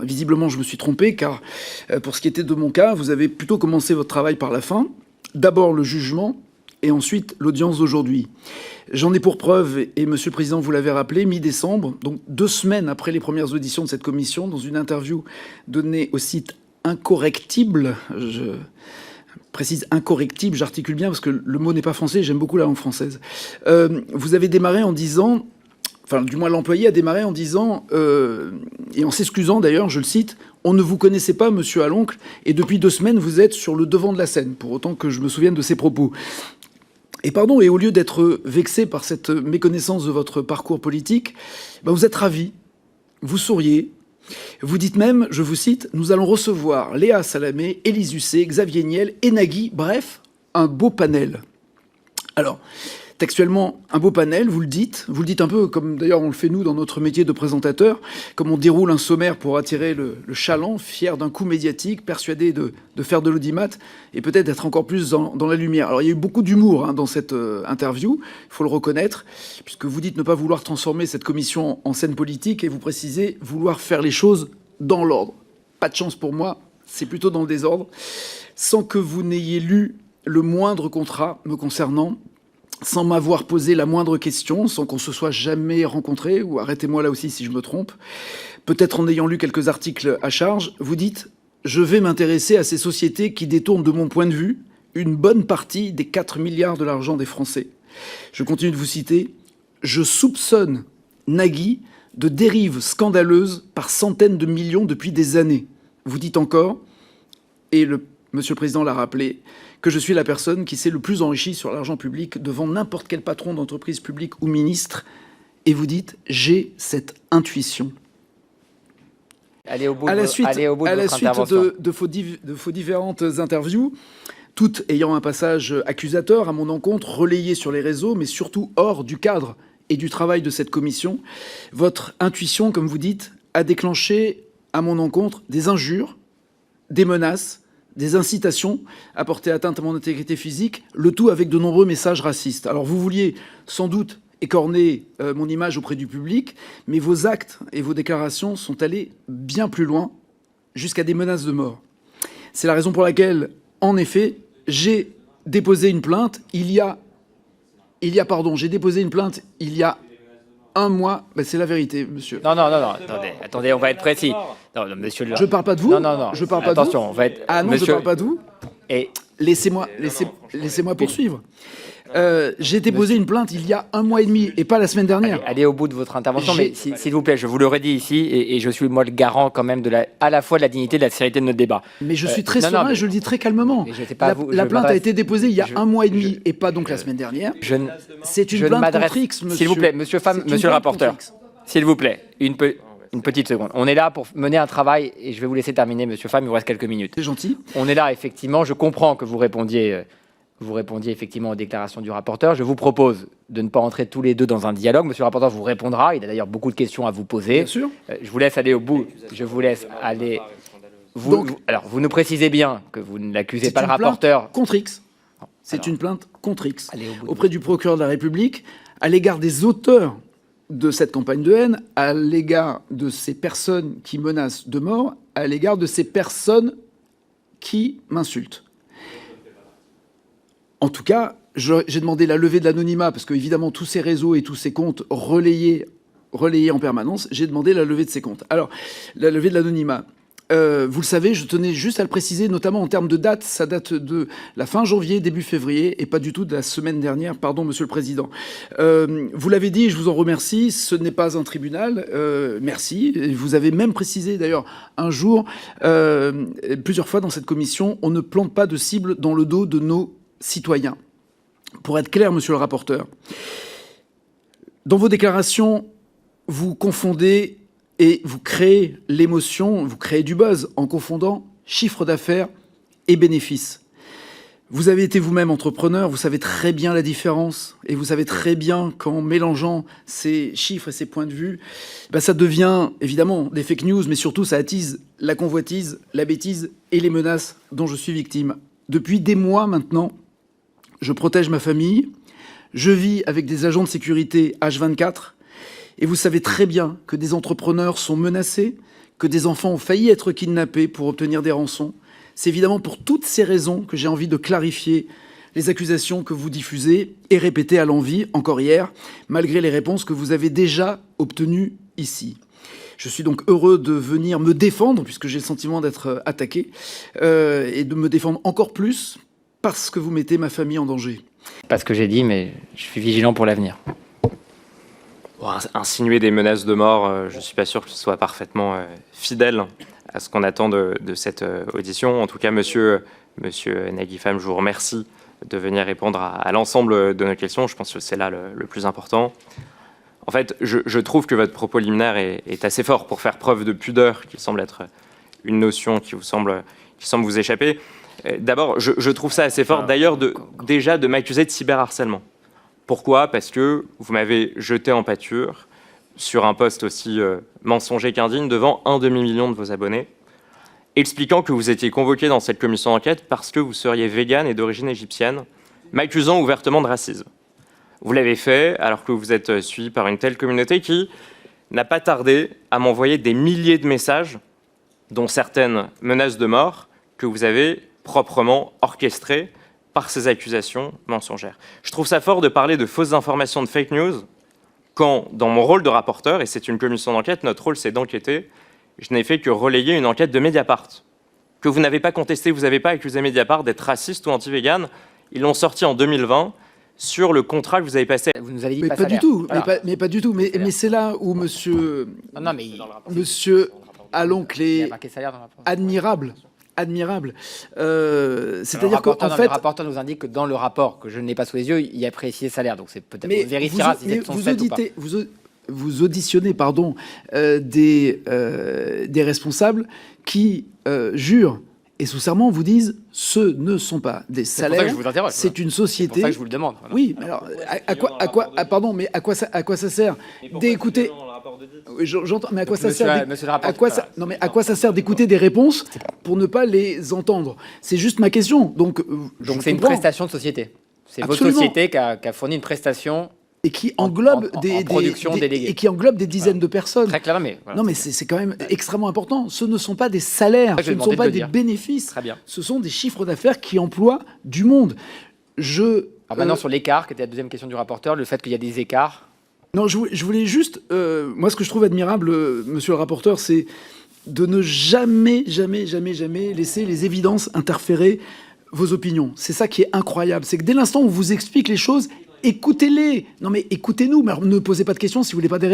visiblement, je me suis trompé, car pour ce qui était de mon cas, vous avez plutôt commencé votre travail par la fin. D'abord le jugement, et ensuite l'audience d'aujourd'hui. J'en ai pour preuve, et Monsieur le Président, vous l'avez rappelé, mi-décembre, donc 2 semaines après les premières auditions de cette commission, dans une interview donnée au site Incorrectible, je précise incorrectible, j'articule bien parce que le mot n'est pas français, j'aime beaucoup la langue française. Vous avez démarré en disant... Enfin, du moins, l'employé a démarré en disant, et en s'excusant d'ailleurs, je le cite, « On ne vous connaissait pas, monsieur Haloncle, et depuis 2 semaines, vous êtes sur le devant de la scène », pour autant que je me souvienne de ces propos. Et pardon, et au lieu d'être vexé par cette méconnaissance de votre parcours politique, ben vous êtes ravi, vous souriez, vous dites même, je vous cite, « Nous allons recevoir Léa Salamé, Élise Lucet, Xavier Niel et Nagui, bref, un beau panel ». Alors... Textuellement, un beau panel, vous le dites un peu comme d'ailleurs on le fait nous dans notre métier de présentateur, comme on déroule un sommaire pour attirer le chaland, fier d'un coup médiatique, persuadé de faire de l'audimat et peut-être d'être encore plus dans la lumière. Alors il y a eu beaucoup d'humour dans cette interview, il faut le reconnaître, puisque vous dites ne pas vouloir transformer cette commission en scène politique et vous précisez vouloir faire les choses dans l'ordre. Pas de chance pour moi, c'est plutôt dans le désordre, sans que vous n'ayez lu le moindre contrat me concernant, sans m'avoir posé la moindre question, sans qu'on se soit jamais rencontré, ou arrêtez-moi là aussi si je me trompe, peut-être en ayant lu quelques articles à charge, vous dites « Je vais m'intéresser à ces sociétés qui détournent, de mon point de vue, une bonne partie des 4 milliards de l'argent des Français. » Je continue de vous citer « Je soupçonne Nagui de dérives scandaleuses par centaines de millions depuis des années. » Vous dites encore, et Monsieur le Président l'a rappelé, que je suis la personne qui s'est le plus enrichie sur l'argent public devant n'importe quel patron d'entreprise publique ou ministre. Et vous dites, j'ai cette intuition. Allez au bout de vos différentes interviews, toutes ayant un passage accusateur à mon encontre, relayé sur les réseaux, mais surtout hors du cadre et du travail de cette commission, votre intuition, comme vous dites, a déclenché à mon encontre des injures, des menaces, des incitations à porter atteinte à mon intégrité physique, le tout avec de nombreux messages racistes. Alors vous vouliez sans doute écorner mon image auprès du public, mais vos actes et vos déclarations sont allés bien plus loin, jusqu'à des menaces de mort. C'est la raison pour laquelle, en effet, j'ai déposé une plainte il y a un mois, ben c'est la vérité, monsieur. Non, attendez, on va être précis. Non, monsieur le... Je parle pas de vous. Non. Je parle pas de vous. Attention, on va être... Ah non, monsieur... je parle pas de vous. Et... Laissez-moi poursuivre. J'ai déposé une plainte il y a 1 mois et demi, et pas la semaine dernière. Allez au bout de votre intervention, mais s'il vous plaît, je vous le redis ici, et je suis moi le garant quand même à la fois de la dignité et de la sérénité de notre débat. Mais je suis très serein et je le dis très calmement. La plainte a été déposée il y a 1 mois et demi, et pas donc la semaine dernière. C'est une plainte contre X, monsieur. S'il vous plaît, monsieur le rapporteur, s'il vous plaît, une petite seconde. On est là pour mener un travail, et je vais vous laisser terminer, monsieur Pham, il vous reste quelques minutes. C'est gentil. On est là, effectivement, je comprends que vous répondiez effectivement aux déclarations du rapporteur. Je vous propose de ne pas entrer tous les deux dans un dialogue. Monsieur le rapporteur vous répondra. Il a d'ailleurs beaucoup de questions à vous poser. Bien sûr. Je vous laisse aller au bout. Je vous laisse aller... Alors, vous nous précisez bien que vous n'accusez pas le rapporteur... contre X. C'est une plainte contre X. Auprès du procureur de la République, à l'égard des auteurs de cette campagne de haine, à l'égard de ces personnes qui menacent de mort, à l'égard de ces personnes qui m'insultent. En tout cas, j'ai demandé la levée de l'anonymat, parce qu'évidemment, tous ces réseaux et tous ces comptes relayés en permanence, j'ai demandé la levée de ces comptes. Alors, la levée de l'anonymat, vous le savez, je tenais juste à le préciser, notamment en termes de date, ça date de la fin janvier, début février, et pas du tout de la semaine dernière, pardon, Monsieur le Président. Vous l'avez dit, et je vous en remercie, ce n'est pas un tribunal, merci. Et vous avez même précisé, d'ailleurs, un jour, plusieurs fois dans cette commission, on ne plante pas de cible dans le dos de nos citoyens. Pour être clair, monsieur le rapporteur, dans vos déclarations, vous confondez et vous créez l'émotion, vous créez du buzz en confondant chiffre d'affaires et bénéfices. Vous avez été vous-même entrepreneur, vous savez très bien la différence et vous savez très bien qu'en mélangeant ces chiffres et ces points de vue, ça devient évidemment des fake news, mais surtout ça attise la convoitise, la bêtise et les menaces dont je suis victime. Depuis des mois maintenant, je protège ma famille, je vis avec des agents de sécurité H24, et vous savez très bien que des entrepreneurs sont menacés, que des enfants ont failli être kidnappés pour obtenir des rançons. C'est évidemment pour toutes ces raisons que j'ai envie de clarifier les accusations que vous diffusez et répétez à l'envi, encore hier, malgré les réponses que vous avez déjà obtenues ici. Je suis donc heureux de venir me défendre, puisque j'ai le sentiment d'être attaqué, et de me défendre encore plus parce que vous mettez ma famille en danger. Pas ce que j'ai dit, mais je suis vigilant pour l'avenir. Bon, insinuer des menaces de mort, je ne suis pas sûr que ce soit parfaitement fidèle à ce qu'on attend de cette audition. En tout cas, monsieur Nagui Pham, je vous remercie de venir répondre à l'ensemble de nos questions. Je pense que c'est là le plus important. En fait, je trouve que votre propos liminaire est assez fort pour faire preuve de pudeur, qui semble être une notion qui semble vous échapper. D'abord, je trouve ça assez fort, d'ailleurs, déjà de m'accuser de cyberharcèlement. Pourquoi ? Parce que vous m'avez jeté en pâture sur un post aussi mensonger qu'indigne devant 1 demi-million de vos abonnés, expliquant que vous étiez convoqué dans cette commission d'enquête parce que vous seriez végane et d'origine égyptienne, m'accusant ouvertement de racisme. Vous l'avez fait alors que vous êtes suivi par une telle communauté qui n'a pas tardé à m'envoyer des milliers de messages, dont certaines menaces de mort, que vous avez proprement orchestrées par ces accusations mensongères. Je trouve ça fort de parler de fausses informations, de fake news, quand, dans mon rôle de rapporteur, et c'est une commission d'enquête, notre rôle c'est d'enquêter, je n'ai fait que relayer une enquête de Mediapart, que vous n'avez pas contesté, vous n'avez pas accusé Mediapart d'être raciste ou anti-vegan. Ils l'ont sorti en 2020 sur le contrat que vous avez passé. Vous nous avez dit Mais pas pas du salaire. tout, Voilà. mais pas du tout. Mais c'est là où monsieur Non, mais Alonclé il y a marqué salaire dans le rapport. admirable. Le C'est-à-dire qu'en rapporteur, fait, le rapporteur nous indique que dans le rapport, que je n'ai pas sous les yeux, il y a précisé salaire. Donc c'est peut-être, on vérifiera si c'est son fait ou pas. vous auditionnez des responsables qui jurent et sous serment vous disent ce ne sont pas des C'est pour ça salaires, que je vous interroge. c'est une C'est pour société. ça que je vous le demande. Voilà. Oui, mais alors pardon, mais à quoi ça sert d'écouter? Oui, j'entends, mais à quoi ça sert Monsieur le rapporteur. Non, mais à quoi ça sert d'écouter des réponses pour ne pas les entendre? C'est juste ma question. Donc c'est une prestation de société. C'est votre Absolument. société qui a fourni une prestation et qui englobe en production déléguée. et qui englobe des dizaines de personnes. très claire, mais voilà. Non, mais c'est quand même extrêmement important. Ce ne sont pas des salaires, Je ce vais ne demander sont de pas le des dire. bénéfices. Très bien. Ce sont des chiffres d'affaires qui emploient du monde. Alors maintenant, sur l'écart, qui était la deuxième question du rapporteur, le fait qu'il y a des écarts. Non, je voulais juste... moi, ce que je trouve admirable, monsieur le rapporteur, c'est de ne jamais laisser les évidences interférer vos opinions. C'est ça qui est incroyable. C'est que dès l'instant où on vous explique les choses, écoutez-les. Non, mais écoutez-nous. Mais alors, ne posez pas de questions si vous voulez pas des réponses.